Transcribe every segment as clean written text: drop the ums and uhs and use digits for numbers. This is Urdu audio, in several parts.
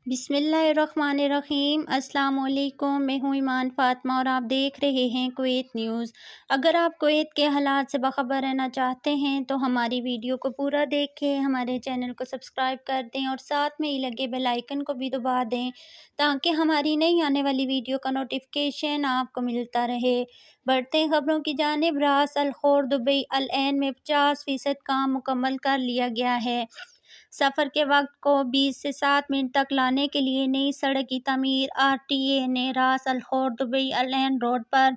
بسم اللہ الرحمن الرحیم۔ السلام علیکم، میں ہوں ایمان فاطمہ اور آپ دیکھ رہے ہیں کویت نیوز۔ اگر آپ کویت کے حالات سے باخبر رہنا چاہتے ہیں تو ہماری ویڈیو کو پورا دیکھیں، ہمارے چینل کو سبسکرائب کر دیں اور ساتھ میں ہی لگے بیل آئیکن کو بھی دبا دیں تاکہ ہماری نئی آنے والی ویڈیو کا نوٹیفیکیشن آپ کو ملتا رہے۔ بڑھتے ہیں خبروں کی جانب۔ راس الخور دبئی العین میں 50% کام مکمل کر لیا گیا ہے۔ سفر کے وقت کو 20 سے 7 منٹ تک لانے کے لیے نئی سڑک کی تعمیر۔ آر ٹی اے نے راس الخور دبئی العین روڈ پر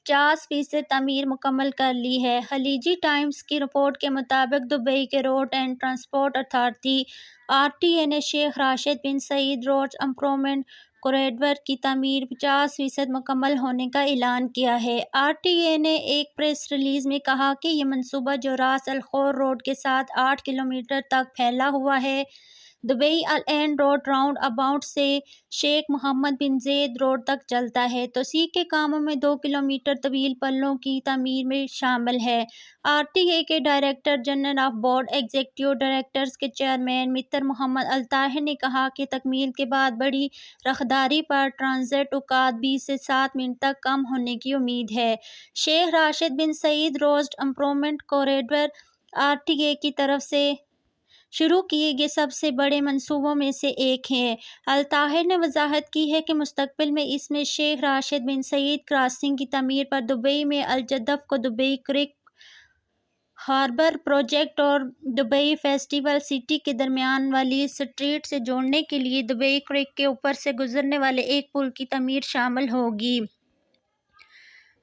50% تعمیر مکمل کر لی ہے۔ خلیجی ٹائمز کی رپورٹ کے مطابق دبئی کے road and transport authority R T A نے Sheikh Rashid bin Saeed road improvement corridor کی تعمیر 50% مکمل ہونے کا اعلان کیا ہے۔ آر ٹی اے نے ایک پریس ریلیز میں کہا کہ یہ منصوبہ جو راس الخور روڈ کے ساتھ 8 کلومیٹر تک پھیلا ہوا ہے، دبئی العین روڈ راؤنڈ اباؤٹ سے شیخ محمد بن زاید روڈ تک چلتا ہے۔ توسیع کے کاموں میں 2 کلومیٹر طویل پلوں کی تعمیر میں شامل ہے۔ آر ٹی اے کے director general of board executive directors کے چیئرمین مطر محمد الطاہر نے کہا کہ تکمیل کے بعد بڑی راہداری پر ٹرانزٹ اوقات 20 سے 7 منٹ تک کم ہونے کی امید ہے۔ Sheikh Rashid bin Saeed road improvement corridor R T A کی طرف سے شروع کیے گئے سب سے بڑے منصوبوں میں سے ایک ہے۔ الطاہر نے وضاحت کی ہے کہ مستقبل میں اس میں شیخ راشد بن سعید کراسنگ کی تعمیر پر دبئی میں الجدف کو دبئی کریک ہاربر پروجیکٹ اور دبئی فیسٹیول سٹی کے درمیان والی سٹریٹ سے جوڑنے کے لیے دبئی کریک کے اوپر سے گزرنے والے ایک پل کی تعمیر شامل ہوگی۔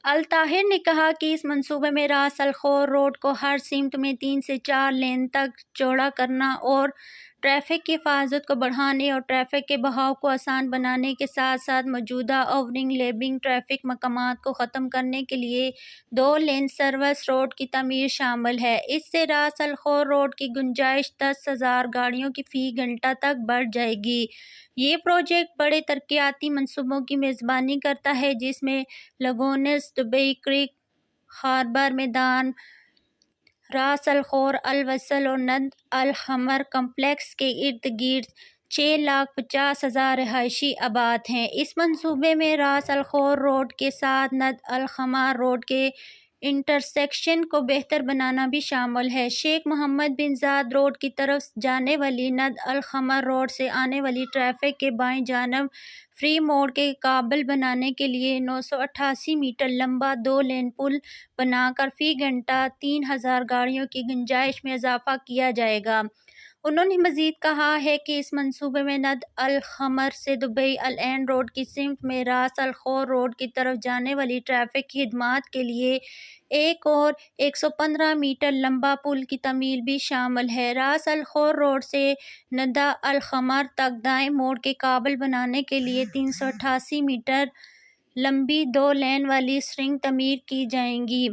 الطاہر نے کہا کہ اس منصوبے میں راس الخور روڈ کو ہر سمت میں 3 سے 4 لین تک چوڑا کرنا اور ٹریفک کی حفاظت کو بڑھانے اور ٹریفک کے بہاؤ کو آسان بنانے کے ساتھ ساتھ موجودہ اوورنگ لیبنگ ٹریفک مقامات کو ختم کرنے کے لیے 2 لین سروس روڈ کی تعمیر شامل ہے۔ اس سے راس الخور روڈ کی گنجائش 10,000 گاڑیوں کی فی گھنٹہ تک بڑھ جائے گی۔ یہ پروجیکٹ بڑے ترقیاتی منصوبوں کی میزبانی کرتا ہے جس میں لاگونس، دبئی کریک ہاربر میدان، راس الخور الوصل اور ند الحمر کمپلیکس کے ارد گرد 6,50,000 رہائشی آباد ہیں۔ اس منصوبے میں راس الخور روڈ کے ساتھ ند الحمر روڈ کے انٹرسیکشن کو بہتر بنانا بھی شامل ہے۔ شیخ محمد بن زاید روڈ کی طرف جانے والی ند الحمر روڈ سے آنے والی ٹریفک کے بائیں جانب فری موڑ کے قابل بنانے کے لیے 988 میٹر لمبا 2 لین پل بنا کر فی گھنٹہ 3,000 گاڑیوں کی گنجائش میں اضافہ کیا جائے گا۔ انہوں نے مزید کہا ہے کہ اس منصوبے میں ند الحمر سے دبئی العین روڈ کی سمت میں راس الخور روڈ کی طرف جانے والی ٹریفک کی خدمات کے لیے ایک اور 115 میٹر لمبا پل کی تعمیر بھی شامل ہے۔ راس الخور روڈ سے ند الحمر تک دائیں موڑ کے قابل بنانے کے لیے 388 میٹر لمبی 2 لین والی سرنگ تعمیر کی جائیں گی۔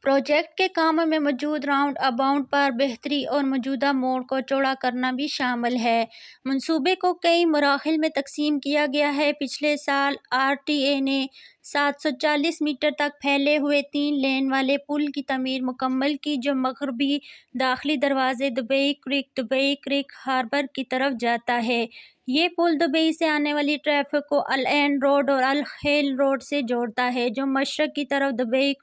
پروجیکٹ کے کاموں میں موجود راؤنڈ اباؤٹ پر بہتری اور موجودہ موڑ کو چوڑا کرنا بھی شامل ہے۔ منصوبے کو کئی مراحل میں تقسیم کیا گیا ہے۔ پچھلے سال آر ٹی اے نے 740 میٹر تک پھیلے ہوئے 3 لین والے پل کی تعمیر مکمل کی جو مغربی داخلی دروازے دبئی کریک ہاربر کی طرف جاتا ہے۔ یہ پل دبئی سے آنے والی ٹریفک کو العین روڈ اور الخلیل روڈ سے جوڑتا ہے جو مشرق کی طرف دبئی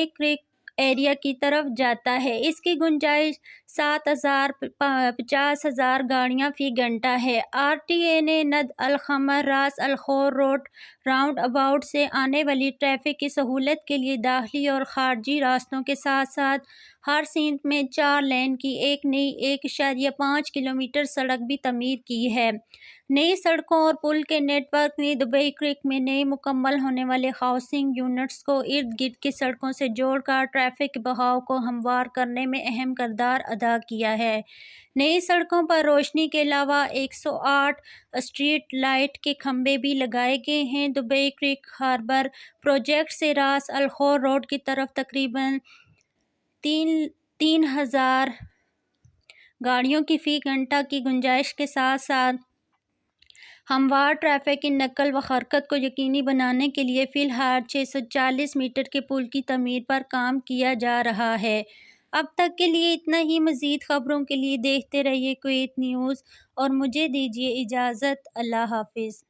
کریک ایریا کی طرف جاتا ہے۔ اس کی گنجائش 50,000 گاڑیاں فی گھنٹہ ہے۔ آر ٹی اے نے ند الحمر راس الخور روڈ راؤنڈ اباؤٹ سے آنے والی ٹریفک کی سہولت کے لیے داخلی اور خارجی راستوں کے ساتھ ساتھ ہر سمت میں 4 لین کی ایک نئی 1.5 کلومیٹر سڑک بھی تعمیر کی ہے۔ نئی سڑکوں اور پل کے نیٹ ورک نے دبئی کریک میں نئے مکمل ہونے والے ہاؤسنگ یونٹس کو ارد گرد کی سڑکوں سے جوڑ کر ٹریفک کے بہاؤ کو ہموار کرنے میں اہم کردار ادا کیا ہے۔ نئی سڑکوں پر روشنی کے علاوہ 108 اسٹریٹ لائٹ کے کھمبے بھی لگائے گئے ہیں۔ دبئی کریک ہاربر پروجیکٹ سے راس الخور روڈ کی طرف تقریباً 3,000 گاڑیوں کی فی گھنٹہ کی گنجائش کے ساتھ ساتھ ہموار ٹریفک کی نقل و حرکت کو یقینی بنانے کے لیے فی الحال 640 میٹر کے پل کی تعمیر پر کام کیا جا رہا ہے۔ اب تک کے لیے اتنا ہی۔ مزید خبروں کے لیے دیکھتے رہیے کویت نیوز اور مجھے دیجیے اجازت۔ اللہ حافظ۔